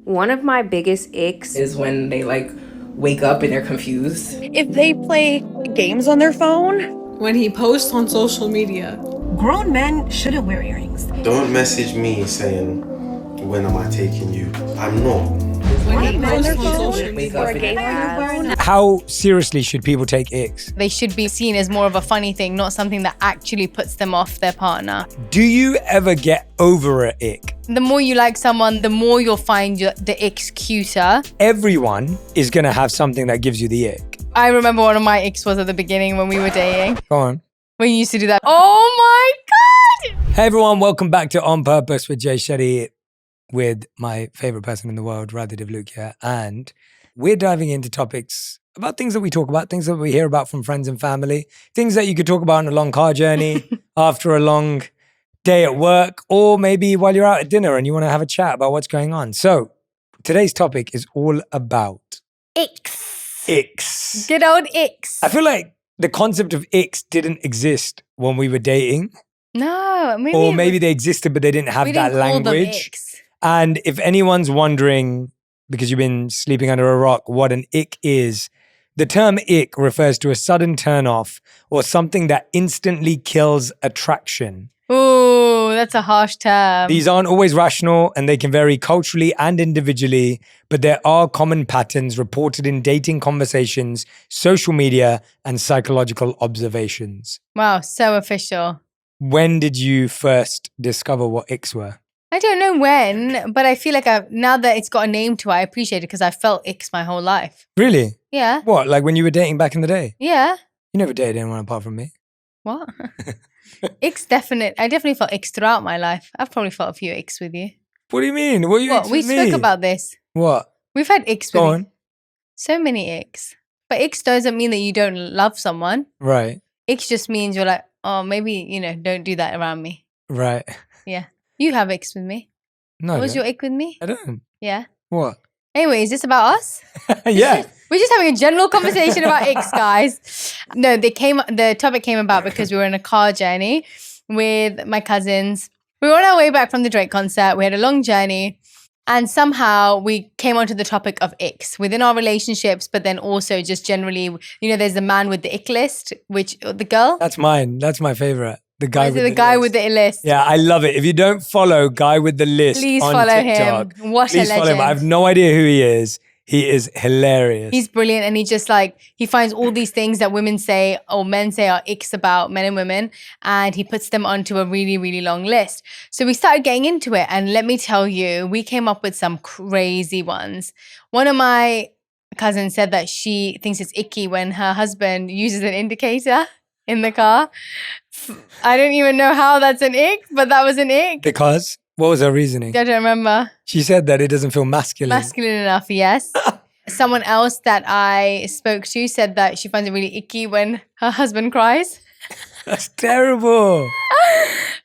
One of my biggest icks is when they wake up and they're confused. If they play games on their phone. When he posts on social media. Grown men shouldn't wear earrings. Don't message me saying, when am I taking you? I'm not. When he posts on social media. Or a game on their phone. How seriously should people take icks? They should be seen as more of a funny thing, not something that actually puts them off their partner. Do you ever get over an ick? The more you like someone, the more you'll find the icks cuter. Everyone is going to have something that gives you the ick. I remember one of my icks was at the beginning when we were dating. Go on. When you used to do that. Oh my God! Hey everyone, welcome back to On Purpose with Jay Shetty with my favorite person in the world, Radhi here. And we're diving into topics about things that we talk about, things that we hear about from friends and family, things that you could talk about on a long car journey, after a long day at work, or maybe while you're out at dinner and you want to have a chat about what's going on. So today's topic is all about Icks. icks. Good old icks. I feel like the concept of icks didn't exist when we were dating. No, Maybe they existed, but they didn't have that language. And if anyone's wondering, because you've been sleeping under a rock, what an ick is, the term ick refers to a sudden turn off or something that instantly kills attraction. Ooh, that's a harsh term. These aren't always rational and they can vary culturally and individually, but there are common patterns reported in dating conversations, social media, and psychological observations. Wow, so official. When did you first discover what icks were? I don't know when, but I feel like now that it's got a name to it, I appreciate it because I felt icks my whole life. Really? Yeah. What, like when you were dating back in the day? Yeah. You never dated anyone apart from me. What? Icks I definitely felt icks throughout my life. I've probably felt a few icks with you. What do you mean? What are you What? We spoke about this. What? We've had icks Go with on. you. So many icks. But icks doesn't mean that you don't love someone. Right. Icks just means you're like, oh, maybe, don't do that around me. Right. Yeah. You have icks with me. No. What was your ick with me? I don't. Yeah. What? Anyway, is this about us? Yeah. We're just having a general conversation about icks, guys. No, the topic came about because we were on a car journey with my cousins. We were on our way back from the Drake concert. We had a long journey. And somehow we came onto the topic of icks within our relationships, but then also just generally, there's the man with the ick list, the girl. That's mine. That's my favorite. The guy with the guy list. with the list. Yeah, I love it. If you don't follow Guy with the List Please on follow TikTok, him. What a please follow him. legend. I have no idea who he is. He is hilarious. He's brilliant, and he just he finds all these things that women say or men say are icks about men and women, and he puts them onto a really, really long list. So we started getting into it, and let me tell you, we came up with some crazy ones. One of my cousins said that she thinks it's icky when her husband uses an indicator in the car. I don't even know how that's an ick, but that was an ick. Because? What was her reasoning? I don't remember. She said that it doesn't feel masculine. Masculine enough, yes. Someone else that I spoke to said that she finds it really icky when her husband cries. That's terrible.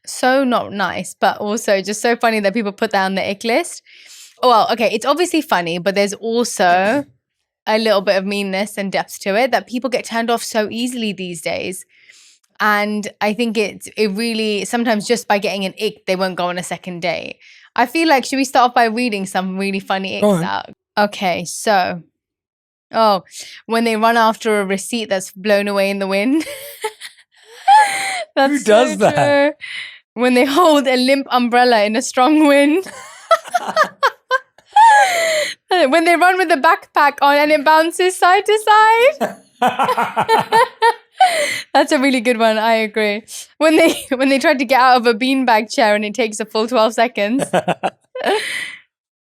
So not nice, but also just so funny that people put that on the ick list. Oh, well, okay, it's obviously funny, but there's also a little bit of meanness and depth to it that people get turned off so easily these days. And I think it really, sometimes just by getting an ick, they won't go on a second date. I feel like, should we start off by reading some really funny icks out? Okay, so, when they run after a receipt that's blown away in the wind. That's Who does so that? True. When they hold a limp umbrella in a strong wind. When they run with a backpack on and it bounces side to side. That's a really good one. I agree. When they try to get out of a beanbag chair and it takes a full 12 seconds.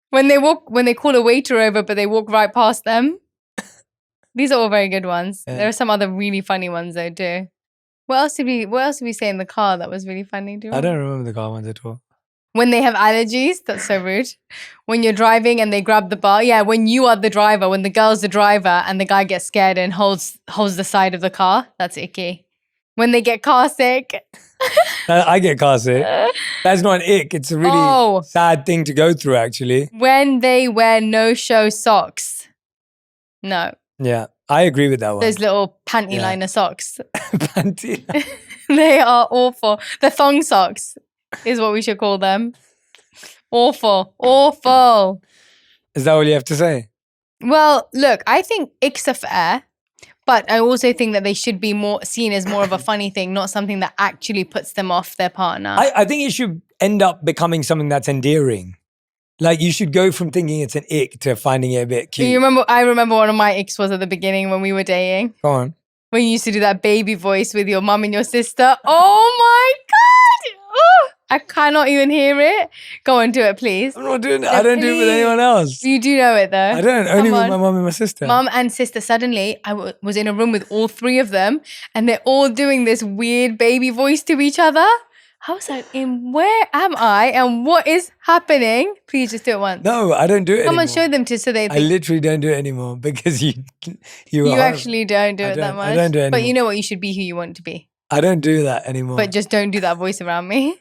When they call a waiter over but they walk right past them. These are all very good ones. Yeah. There are some other really funny ones though too. What else did we say in the car that was really funny? I don't remember the car ones at all. When they have allergies, that's so rude. When you're driving and they grab the bar. Yeah, when you are the driver, when the girl's the driver and the guy gets scared and holds the side of the car, that's icky. When they get car sick. I get car sick. That's not an ick. It's a really sad thing to go through, actually. When they wear no-show socks. No. Yeah, I agree with that one. Those little panty liner socks. Panty. They are awful. The thong socks is what we should call them. Awful. Awful. Is that all you have to say? Well, look, I think icks are fair, but I also think that they should be more seen as more of a funny thing, not something that actually puts them off their partner. I think it should end up becoming something that's endearing. Like you should go from thinking it's an ick to finding it a bit cute. I remember one of my icks was at the beginning when we were dating. Go on. When you used to do that baby voice with your mum and your sister. Oh my God. Oh, I cannot even hear it. Go on, do it, please. I'm not doing it. I don't do it with anyone else. You do know it though. I don't. Only with my mum and my sister. Mum and sister. Suddenly, I was in a room with all three of them and they're all doing this weird baby voice to each other. I was like, where am I and what is happening? Please just do it once. No, I don't do it anymore. Come and show them so they think. I literally don't do it anymore because you actually don't do it that much. I don't do it anymore. But you know what? You should be who you want to be. I don't do that anymore. But just don't do that voice around me.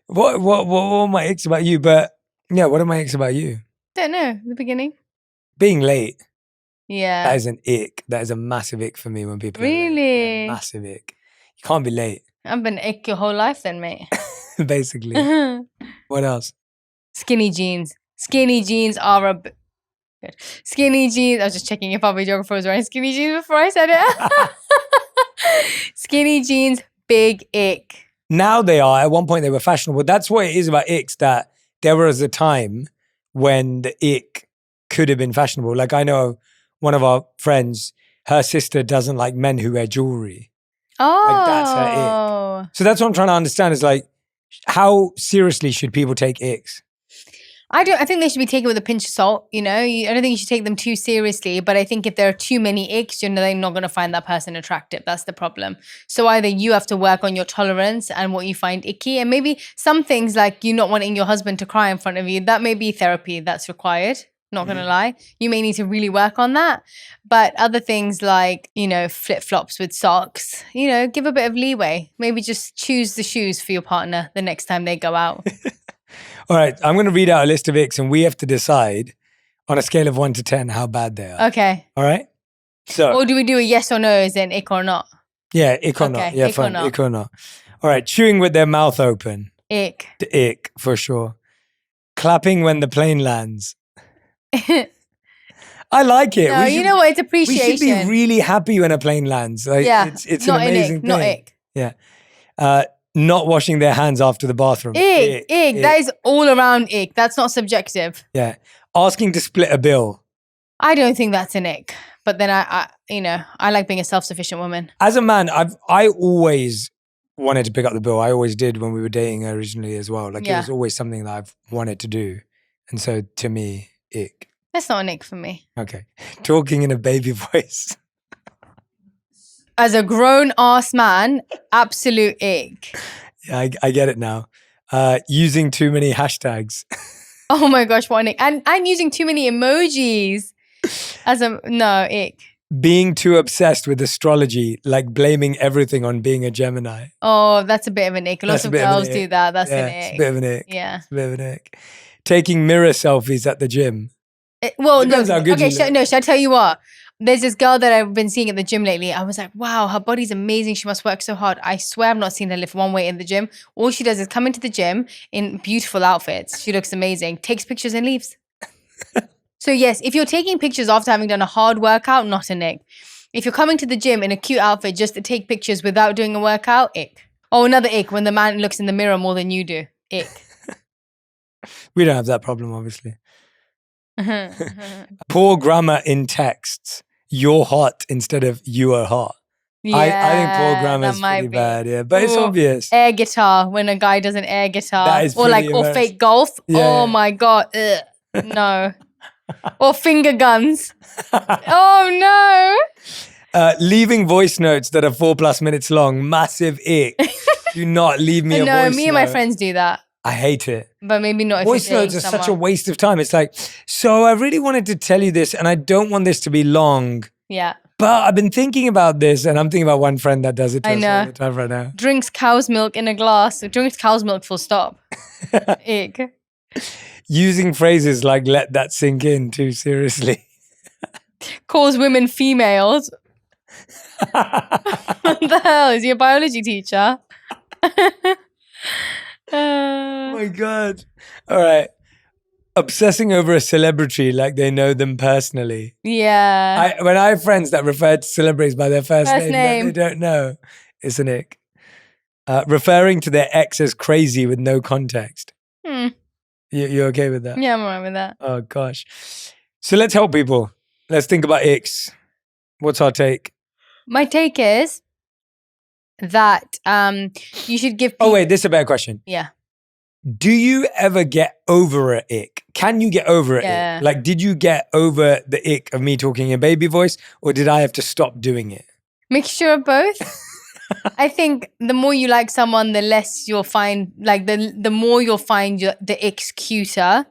What are my icks about you? But yeah, what are my icks about you? Don't know. The beginning. Being late. Yeah. That is an ick. That is a massive ick for me when people are late. Really? Yeah, massive ick. You can't be late. I've been ick your whole life then, mate. Basically. What else? Skinny jeans. Skinny jeans are good. Skinny jeans. I was just checking if our videographer was wearing skinny jeans before I said it. Skinny jeans, big ick. Now they are. At one point they were fashionable. That's what it is about icks, that there was a time when the ick could have been fashionable. Like I know one of our friends, her sister doesn't like men who wear jewelry. Oh. Like that's her ick. So that's what I'm trying to understand is like, how seriously should people take icks? I think they should be taken with a pinch of salt, you know? I don't think you should take them too seriously, but I think if there are too many icks, you know, they're not going to find that person attractive. That's the problem. So either you have to work on your tolerance and what you find icky, and maybe some things like you not wanting your husband to cry in front of you, that may be therapy that's required. Not going to lie. You may need to really work on that. But other things like, you know, flip-flops with socks, you know, give a bit of leeway. Maybe just choose the shoes for your partner the next time they go out. All right, I'm going to read out a list of icks and we have to decide on a scale of 1 to 10 how bad they are. Okay. All right? So, or do we do a yes or no as in ick or not? Yeah, ick or Okay, not. Yeah, ick or fine. not. Ick or not. All right, chewing with their mouth open. Ick. The ick, for sure. Clapping when the plane lands. I like it. No, you know what? It's appreciation. We should be really happy when a plane lands. Like, yeah, it's not an amazing ick, thing. Not ick. Yeah. Not washing their hands after the bathroom. Ick. That is all around ick. That's not subjective. Yeah. Asking to split a bill. I don't think that's an ick. But then I like being a self-sufficient woman. As a man, I always wanted to pick up the bill. I always did when we were dating originally as well. Like it was always something that I've wanted to do. And so to me, ick. That's not an ick for me. Okay. Talking in a baby voice. As a grown-ass man, absolute ick. Yeah, I get it now. Using too many hashtags. Oh my gosh, what an ick. And using too many emojis. No, ick. Being too obsessed with astrology, like blaming everything on being a Gemini. Oh, that's a bit of an ick. Lots of girls do that. That's an ick. It's a bit of an ick. Yeah. It's a bit of an ick. Taking mirror selfies at the gym. Depends how good you look. Should I tell you what? There's this girl that I've been seeing at the gym lately. I was like, wow, her body's amazing. She must work so hard. I swear I've not seen her lift one weight in the gym. All she does is come into the gym in beautiful outfits. She looks amazing. Takes pictures and leaves. So yes, if you're taking pictures after having done a hard workout, not an ick. If you're coming to the gym in a cute outfit just to take pictures without doing a workout, ick. Oh, another ick, when the man looks in the mirror more than you do. Ick. We don't have that problem, obviously. Poor grammar in texts. You're hot instead of you are hot. Yeah, I think poor grammar is pretty bad, yeah. But it's obvious. Air guitar, when a guy does an air guitar. That is or fake golf. Yeah. Oh my God. Ugh. No. Or finger guns. Oh no. Leaving voice notes that are 4+ minutes long. Massive ick. Do not leave me a voice note. No, me and my friends do that. I hate it. But maybe not if voice you're notes are someone. such a waste of time. It's like, so I really wanted to tell you this and I don't want this to be long. Yeah. But I've been thinking about this and I'm thinking about one friend that does it to us all the time right now. Drinks cow's milk in a glass. Drinks cow's milk full stop. Ick. Using phrases like let that sink in too seriously. Calls women females. What the hell? Is he a biology teacher? Oh my God. All right. obsessing over a celebrity like they know them personally. Yeah. When I have friends that refer to celebrities by their first name that they don't know, it's an ick. Referring to their ex as crazy with no context. You okay with that? Yeah, I'm alright with that. Oh gosh. So let's help people. Let's think about icks. What's our take? My take is that you should give people... Oh wait, this is a better question. Yeah. Do you ever get over an ick? Can you get over an ick? Like, did you get over the ick of me talking in baby voice, or did I have to stop doing it? Mixture of both. I think the more you like someone, the less you'll find, like the more you'll find the icks cuter.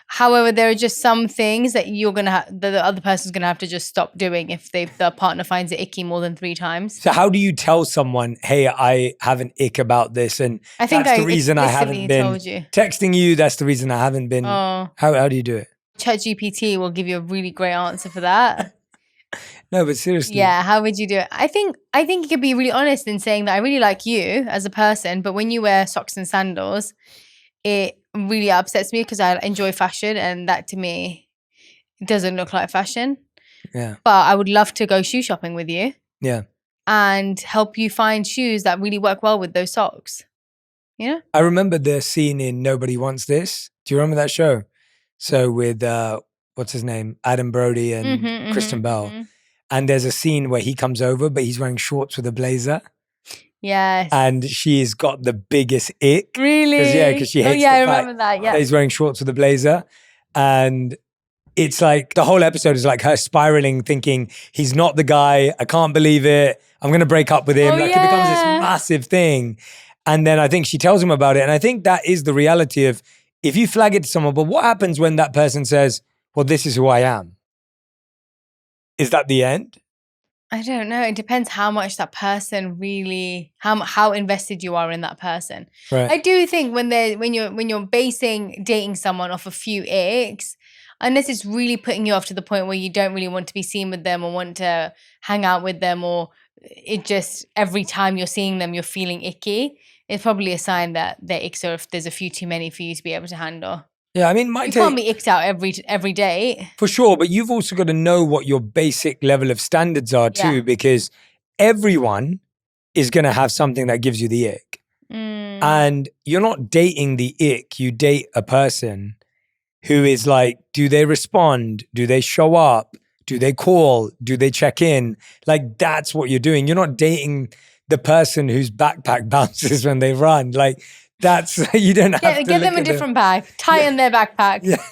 However, there are just some things that the other person's gonna have to just stop doing if the partner finds it icky more than 3 times. So how do you tell someone, hey, I have an ick about this, and I think that's the reason I haven't been told you. texting you, that's the reason I haven't been. Oh. How do you do it? ChatGPT will give you a really great answer for that. No, but seriously. Yeah, how would you do it? I think you could be really honest in saying that I really like you as a person, but when you wear socks and sandals, it really upsets me because I enjoy fashion, and that to me doesn't look like fashion. Yeah. But I would love to go shoe shopping with you. Yeah. And help you find shoes that really work well with those socks. You know? I remember the scene in Nobody Wants This. Do you remember that show? So with what's his name? Adam Brody and Kristen Bell. And there's a scene where he comes over, but he's wearing shorts with a blazer. Yes. And she's got the biggest ick. Really? Because she hates the I fact remember that. he's wearing shorts with a blazer. And it's like the whole episode is like her spiraling, thinking he's not the guy. I can't believe it. I'm going to break up with him. It becomes this massive thing. And then I think she tells him about it. And I think that is the reality of if you flag it to someone, but what happens when that person says, well, this is who I am? Is that the end? I don't know. It depends how much that person really, how invested you are in that person. Right. I do think when you're basing dating someone off a few icks, unless it's really putting you off to the point where you don't really want to be seen with them or want to hang out with them, or it just every time you're seeing them you're feeling icky, it's probably a sign that their icks are, if there's a few too many for you to be able to handle. Yeah, I mean, you can't be icked out every day. For sure, but you've also got to know what your basic level of standards are too, because everyone is going to have something that gives you the ick. And you're not dating the ick, you date a person who is like, do they respond? Do they show up? Do they call? Do they check in? Like, that's what you're doing. You're not dating the person whose backpack bounces when they run. Like, that's, you don't have to get them a different bag. Tie in their backpack. Yeah,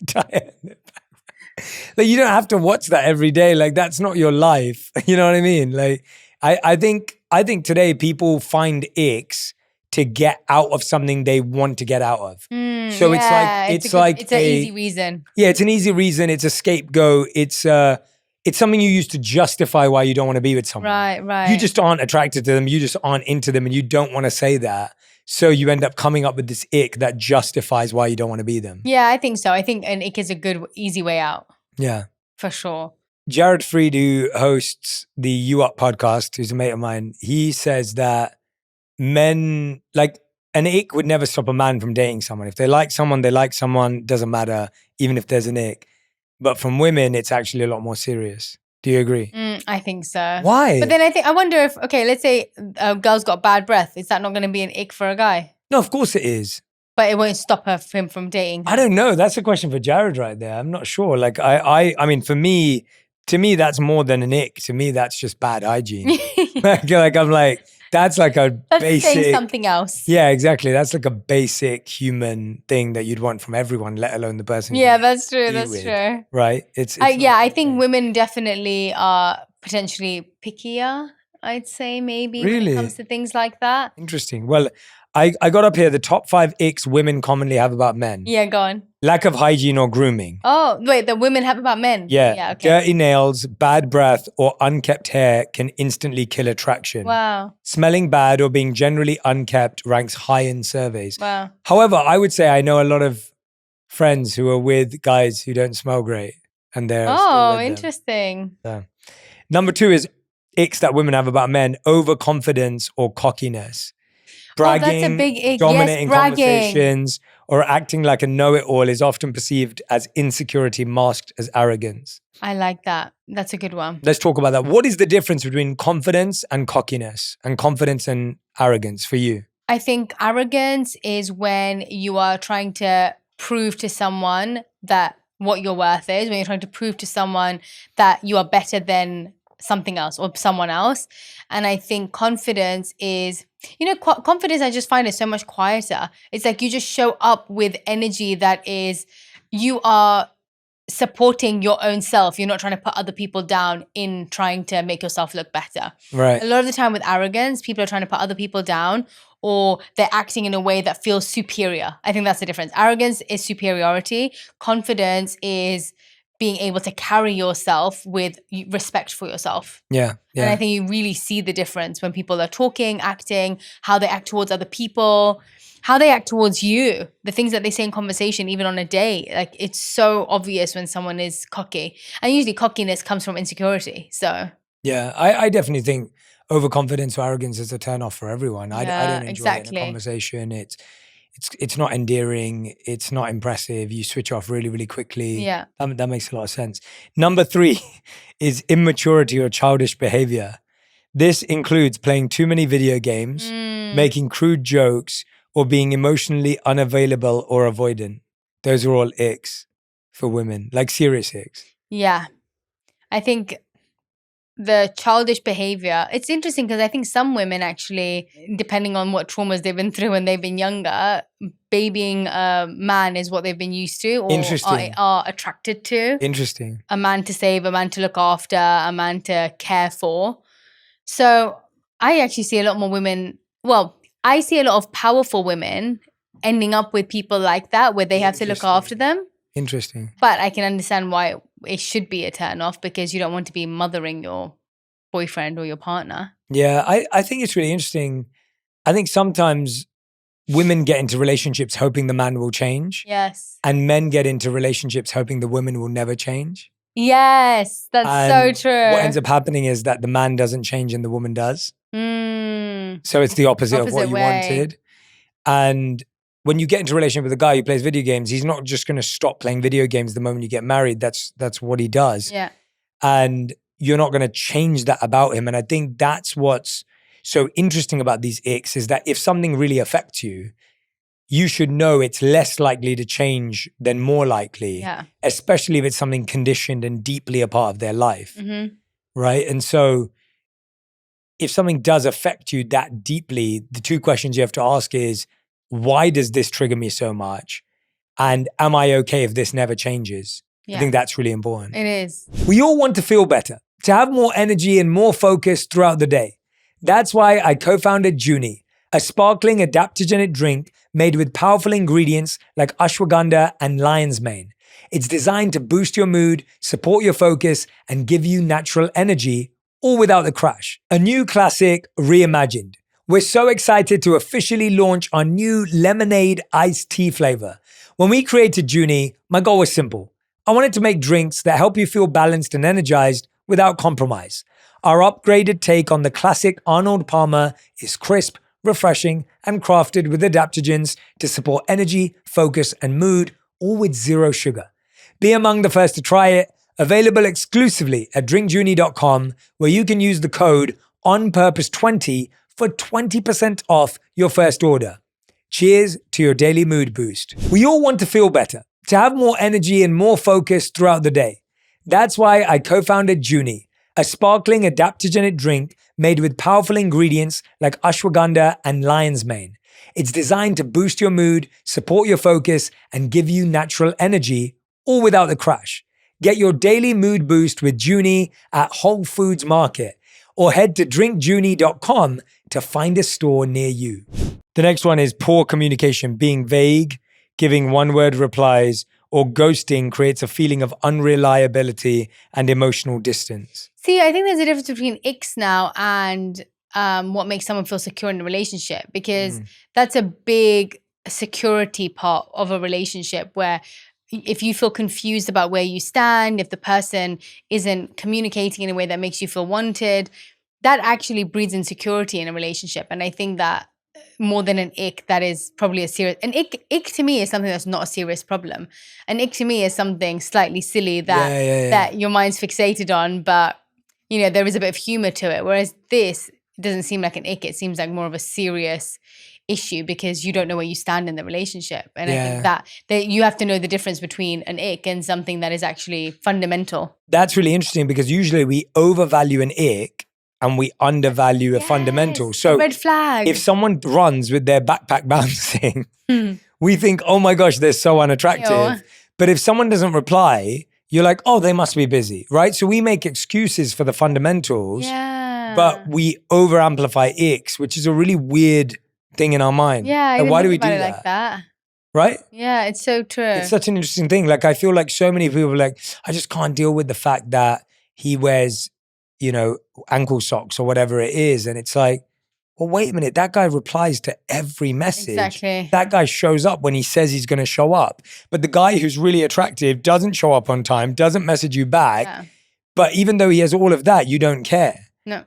tie in their backpack. Like, you don't have to watch that every day. Like, that's not your life. You know what I mean? Like, I think today people find icks to get out of something they want to get out of. So it's an easy reason. Yeah, it's an easy reason. It's a scapegoat. It's something you use to justify why you don't want to be with someone. Right. You just aren't attracted to them. You just aren't into them, and you don't want to say that. So you end up coming up with this ick that justifies why you don't want to be them. Yeah, I think so. I think an ick is a good, easy way out. Yeah. For sure. Jared Fried, who hosts the You Up podcast, who's a mate of mine, he says that men, like, an ick would never stop a man from dating someone. If they like someone, doesn't matter, even if there's an ick. But from women, it's actually a lot more serious. Do you agree? I think so. Why? But then I wonder if, okay, let's say a girl's got bad breath. Is that not going to be an ick for a guy? No, of course it is. But it won't stop him from dating her. I don't know. That's a question for Jared right there. I'm not sure. Like, I mean, to me, that's more than an ick. To me, that's just bad hygiene. like, I'm like, that's like a basic. Saying something else. Yeah, exactly. That's like a basic human thing that you'd want from everyone, let alone the person. Yeah, that's true. That's true. Right? I think women definitely are potentially pickier, I'd say, maybe, when it comes to things like that. Interesting. Well, I got up here the top 5 icks women commonly have about men. Yeah, go on. Lack of hygiene or grooming. Oh, wait, the women have about men? Yeah. Okay. Dirty nails, bad breath, or unkept hair can instantly kill attraction. Wow. Smelling bad or being generally unkept ranks high in surveys. Wow. However, I would say I know a lot of friends who are with guys who don't smell great, and they're still with interesting. them. So. Number 2 is icks that women have about men: overconfidence or cockiness. Bragging, that's a big ick. dominating bragging. conversations, or acting like a know-it-all is often perceived as insecurity masked as arrogance. I like that. That's a good one. Let's talk about that. What is the difference between confidence and cockiness, and confidence and arrogance for you? I think arrogance is when you are trying to prove to someone that what your worth is, when you're trying to prove to someone that you are better than something else or someone else. And I think confidence is, confidence I just find is so much quieter. It's like you just show up with energy that is, you are supporting your own self. You're not trying to put other people down in trying to make yourself look better. Right. A lot of the time with arrogance, people are trying to put other people down, or they're acting in a way that feels superior. I think that's the difference. Arrogance is superiority. Confidence is being able to carry yourself with respect for yourself. Yeah. And I think you really see the difference when people are talking, acting, how they act towards other people, how they act towards you, the things that they say in conversation, even on a date. Like, it's so obvious when someone is cocky. And usually cockiness comes from insecurity. So yeah, I definitely think overconfidence or arrogance is a turn off for everyone. I don't enjoy it in a conversation. It's not endearing. It's not impressive. You switch off really, really quickly. Yeah. That makes a lot of sense. Number 3 is immaturity or childish behavior. This includes playing too many video games, making crude jokes, or being emotionally unavailable or avoidant. Those are all icks for women, like serious icks. Yeah. I think the childish behavior, it's interesting because I think some women actually, depending on what traumas they've been through when they've been younger, babying a man is what they've been used to or are attracted to. Interesting. A man to save, a man to look after, a man to care for. So I actually see a lot more women, I see a lot of powerful women ending up with people like that where they have to look after them. Interesting. But I can understand why it should be a turn off, because you don't want to be mothering your boyfriend or your partner. Yeah, I think it's really interesting. I think sometimes women get into relationships hoping the man will change. Yes. And men get into relationships hoping the woman will never change. Yes, that's And so true. what ends up happening is that the man doesn't change and the woman does. So it's the opposite of what you wanted. And when you get into a relationship with a guy who plays video games, he's not just going to stop playing video games the moment you get married. That's what he does. Yeah. And you're not going to change that about him. And I think that's what's so interesting about these icks, is that if something really affects you, you should know it's less likely to change than more likely, especially if it's something conditioned and deeply a part of their life, right? And so if something does affect you that deeply, the 2 questions you have to ask is, why does this trigger me so much? And am I okay if this never changes? I think that's really important. It is. We all want to feel better, to have more energy and more focus throughout the day. That's why I co-founded Junie, a sparkling adaptogenic drink made with powerful ingredients like ashwagandha and lion's mane. It's designed to boost your mood, support your focus, and give you natural energy, all without the crash. A new classic reimagined. We're so excited to officially launch our new lemonade iced tea flavor. When we created Junie, my goal was simple. I wanted to make drinks that help you feel balanced and energized without compromise. Our upgraded take on the classic Arnold Palmer is crisp, refreshing, and crafted with adaptogens to support energy, focus, and mood, all with 0 sugar. Be among the first to try it. Available exclusively at drinkjunie.com, where you can use the code ONPURPOSE20 for 20% off your first order. Cheers to your daily mood boost. We all want to feel better, to have more energy and more focus throughout the day. That's why I co-founded Junie, a sparkling adaptogenic drink made with powerful ingredients like ashwagandha and lion's mane. It's designed to boost your mood, support your focus, and give you natural energy, all without the crash. Get your daily mood boost with Junie at Whole Foods Market, or head to drinkjunie.com to find a store near you. The next one is poor communication. Being vague, giving one-word replies, or ghosting creates a feeling of unreliability and emotional distance. See, I think there's a difference between icks now and what makes someone feel secure in a relationship, because that's a big security part of a relationship, where if you feel confused about where you stand, if the person isn't communicating in a way that makes you feel wanted, that actually breeds insecurity in a relationship. And I think that more than an ick that is probably a serious. An ick to me is something that's not a serious problem. An ick to me is something slightly silly that that your mind's fixated on, but you know there is a bit of humor to it. Whereas this doesn't seem like an ick; it seems like more of a serious issue because you don't know where you stand in the relationship, and I think that you have to know the difference between an ick and something that is actually fundamental. That's really interesting because usually we overvalue an ick and we undervalue a fundamental. So red flag. if someone runs with their backpack bouncing, we think, oh my gosh, they're so unattractive. Ew. But if someone doesn't reply, you're like, oh, they must be busy, right? So we make excuses for the fundamentals, but we over amplify icks, which is a really weird thing in our mind. Yeah, and why do we do it that? like that? Right? Yeah, it's so true. It's such an interesting thing. Like I feel like so many people are like, I just can't deal with the fact that he wears, you know, ankle socks or whatever it is. And it's like, well, wait a minute. That guy replies to every message. Exactly. That guy shows up when he says he's going to show up. But the guy who's really attractive doesn't show up on time, doesn't message you back. Yeah. But even though he has all of that, you don't care. No.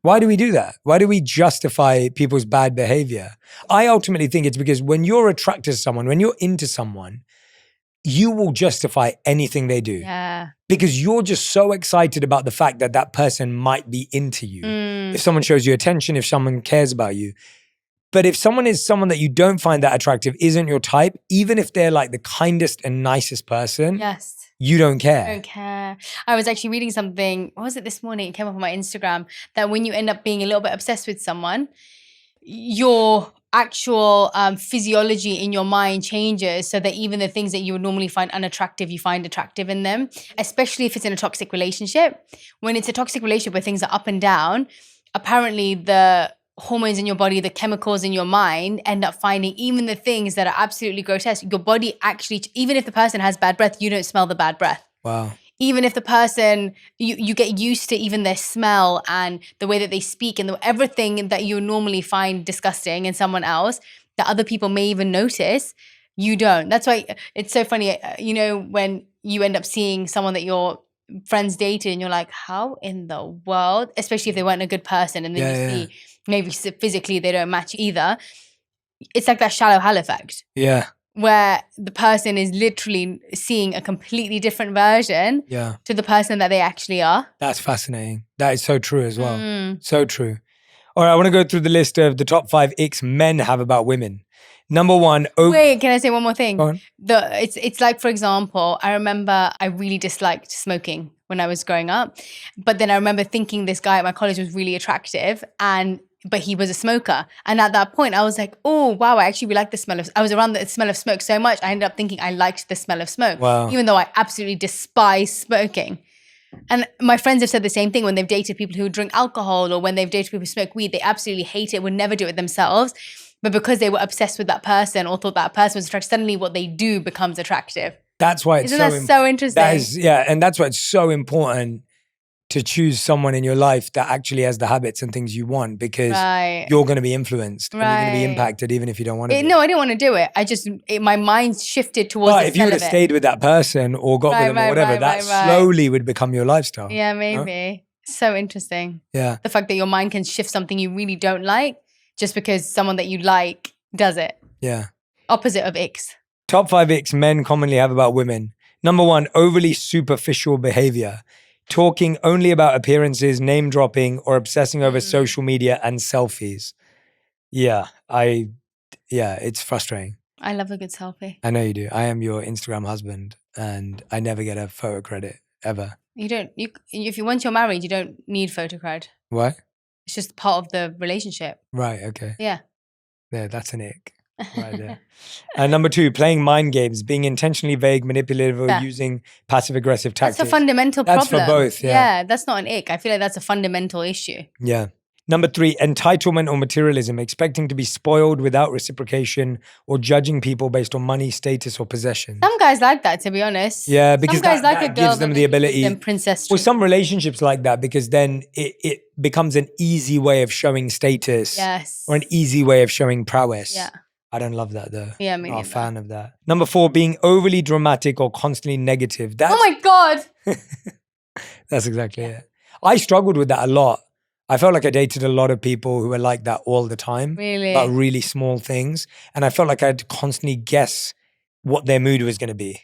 Why do we do that? Why do we justify people's bad behavior? I ultimately think it's because when you're attracted to someone, when you're into someone, you will justify anything they do. Yeah. Because you're just so excited about the fact that that person might be into you. If someone shows you attention, if someone cares about you. But if someone is someone that you don't find that attractive, isn't your type, even if they're like the kindest and nicest person, Yes. you don't care. I don't care. I was actually reading something, what was it this morning? It came up on my Instagram, that when you end up being a little bit obsessed with someone, your actual physiology in your mind changes so that even the things that you would normally find unattractive, you find attractive in them, especially if it's in a toxic relationship. When it's a toxic relationship where things are up and down, apparently the hormones in your body, the chemicals in your mind end up finding even the things that are absolutely grotesque. Your body actually, even if the person has bad breath, you don't smell the bad breath. Wow. Even if the person, you get used to even their smell and the way that they speak and everything that you normally find disgusting in someone else that other people may even notice, you don't. That's why it's so funny, you know, when you end up seeing someone that your friends dated and you're like, how in the world, especially if they weren't a good person and then you see maybe physically they don't match either. It's like that shallow hal effect. Yeah. Where the person is literally seeing a completely different version to the person that they actually are. That's fascinating. That is so true as well. So true. All right, I want to go through the list of the top 5 icks men have about women. Number 1. Wait, can I say one more thing? Go on. It's like, for example, I remember I really disliked smoking when I was growing up. But then I remember thinking this guy at my college was really attractive but he was a smoker. And at that point, I was like, oh, wow, I actually really like the smell of... I was around the smell of smoke so much, I ended up thinking I liked the smell of smoke. Wow. Even though I absolutely despise smoking. And my friends have said the same thing when they've dated people who drink alcohol or when they've dated people who smoke weed. They absolutely hate it, would never do it themselves. But because they were obsessed with that person or thought that person was attractive, suddenly what they do becomes attractive. That's why it's Isn't that so interesting? That is, and that's why it's so important to choose someone in your life that actually has the habits and things you want, because you're going to be influenced and you're going to be impacted even if you don't want to. No, I didn't want to do it. My mind shifted towards But if you would have stayed with that person or got with them or whatever, that slowly would become your lifestyle. Yeah, maybe. Huh? So interesting. Yeah. The fact that your mind can shift something you really don't like just because someone that you like does it. Yeah. Opposite of icks. Top 5 icks men commonly have about women. Number 1, overly superficial behavior. Talking only about appearances, name dropping, or obsessing over social media and selfies. Yeah, it's frustrating. I love a good selfie. I know you do. I am your Instagram husband and I never get a photo credit ever. You don't, once you're married, you don't need photo cred. What? It's just part of the relationship. Right, okay. Yeah. Yeah, that's an ick. Right there. Number 2, playing mind games, being intentionally vague, manipulative, or using passive-aggressive tactics. That's a fundamental problem. That's for both, Yeah, that's not an ick. I feel like that's a fundamental issue. Yeah. Number 3, entitlement or materialism, expecting to be spoiled without reciprocation or judging people based on money, status, or possession. Some guys like that, to be honest. Yeah, because some guys like a girl gives them the ability. Princess well, some relationships like that because then it becomes an easy way of showing status. Yes. Or an easy way of showing prowess. Yeah. I don't love that though. Yeah, me I'm not neither. a fan of that. Number 4, being overly dramatic or constantly negative. Oh my God. That's exactly it. I struggled with that a lot. I felt like I dated a lot of people who were like that all the time. Really? About really small things. And I felt like I had to constantly guess what their mood was going to be.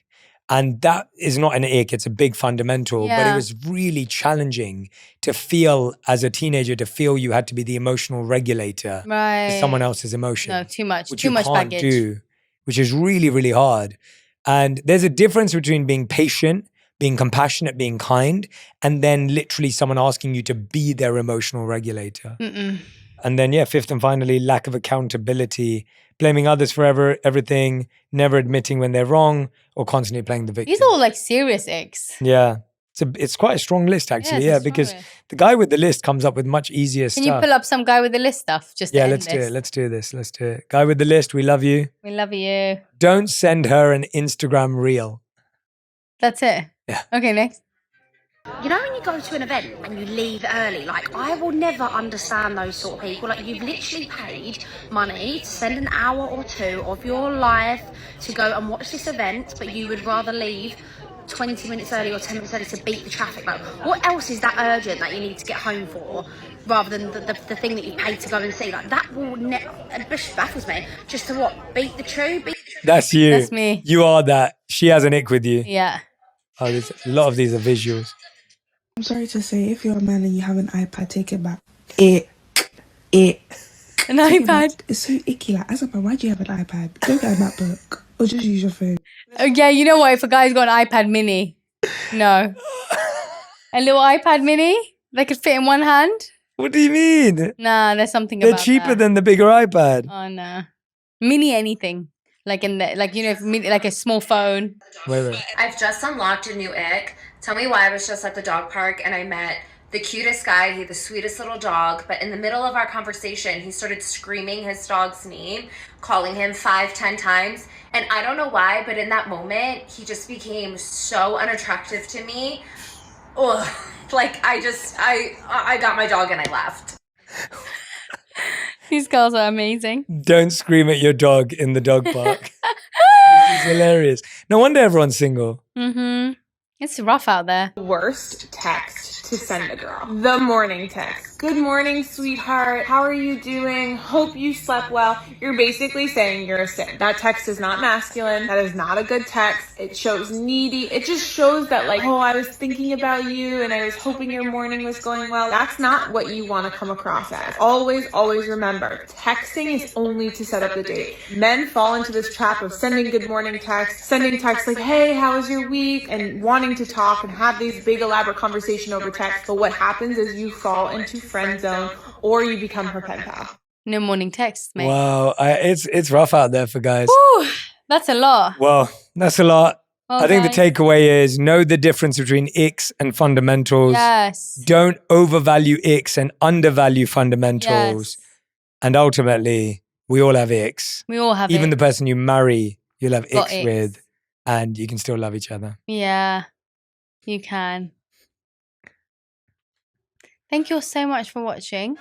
And that is not an ick, it's a big fundamental, but it was really challenging to feel as a teenager, to feel you had to be the emotional regulator for someone else's emotion. No, too much. Which Too you much can't baggage. do, which is really, really hard. And there's a difference between being patient, being compassionate, being kind, and then literally someone asking you to be their emotional regulator. And then, fifth and finally, lack of accountability, blaming others for everything, never admitting when they're wrong, or constantly playing the victim. These are all like serious icks. Yeah. It's quite a strong list, actually. Yeah, because the guy with the list comes up with much easier stuff. Can you pull up some guy with the list stuff? Just to end let's do this? it. Let's do this. Let's do it. Guy with the list, we love you. We love you. Don't send her an Instagram reel. That's it? Yeah. Okay, next. You know when you go to an event and you leave early, like I will never understand those sort of people. Like you've literally paid money to spend an hour or two of your life to go and watch this event, but you would rather leave 20 minutes early or 10 minutes early to beat the traffic. Like what else is that urgent that you need to get home for, rather than the thing that you paid to go and see? Like that will it baffles me. Just to what? Beat the true? That's you. That's me. You are that. She has an ick with you. Yeah. Oh, there's a lot of these are visuals. I'm sorry to say, if you're a man and you have an iPad, take it back. An Take it iPad. back. It's so icky. Like, as a man, why do you have an iPad? Go get a MacBook or just use your phone. Oh, yeah, you know what? If a guy's got an iPad mini, no. A little iPad mini that could fit in one hand? What do you mean? Nah, there's something They're about cheaper that. than the bigger iPad. Oh, no. Mini anything. Like like a small phone. Wait. I've just unlocked a new ick. Tell me why. I was just at the dog park and I met the cutest guy. He had the sweetest little dog. But in the middle of our conversation, he started screaming his dog's name, calling him 5-10 times. And I don't know why, but in that moment, he just became so unattractive to me. Ugh. Like I got my dog and I left. These girls are amazing. Don't scream at your dog in the dog park. This is hilarious. No wonder everyone's single. Mm-hmm. It's rough out there. Worst text to send a girl. The morning text. Good morning, sweetheart. How are you doing? Hope you slept well. You're basically saying you're a simp. That text is not masculine. That is not a good text. It shows needy. It just shows that like, oh, I was thinking about you and I was hoping your morning was going well. That's not what you want to come across as. Always, always remember, texting is only to set up the date. Men fall into this trap of sending good morning texts, sending texts like, hey, how was your week? And wanting to talk and have these big elaborate conversation over text. But what happens is you fall into friend zone or you become her pen pal. No morning texts, mate. Wow, it's rough out there for guys. Whew, that's a lot. Well, that's a lot. Well, I think the guys. takeaway is know the difference between icks and fundamentals. Yes. Don't overvalue icks and undervalue fundamentals. Yes. And ultimately, we all have icks. We all have Even it. the person you marry, you'll have Got icks with, and you can still love each other. Yeah, you can. Thank you all so much for watching.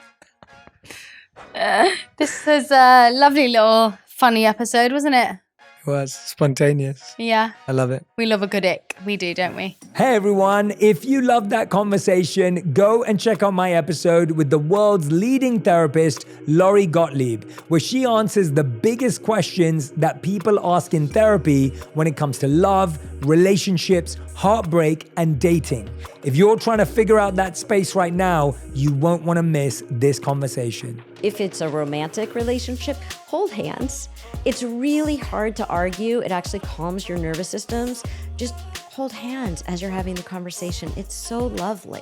This was a lovely little funny episode, wasn't it? It was spontaneous. Yeah. I love it. We love a good ick. We do, don't we? Hey everyone, if you loved that conversation, go and check out my episode with the world's leading therapist, Lori Gottlieb, where she answers the biggest questions that people ask in therapy when it comes to love, relationships, heartbreak, and dating. If you're trying to figure out that space right now, you won't want to miss this conversation. If it's a romantic relationship, hold hands. It's really hard to argue. It actually calms your nervous systems. Just hold hands as you're having the conversation. It's so lovely.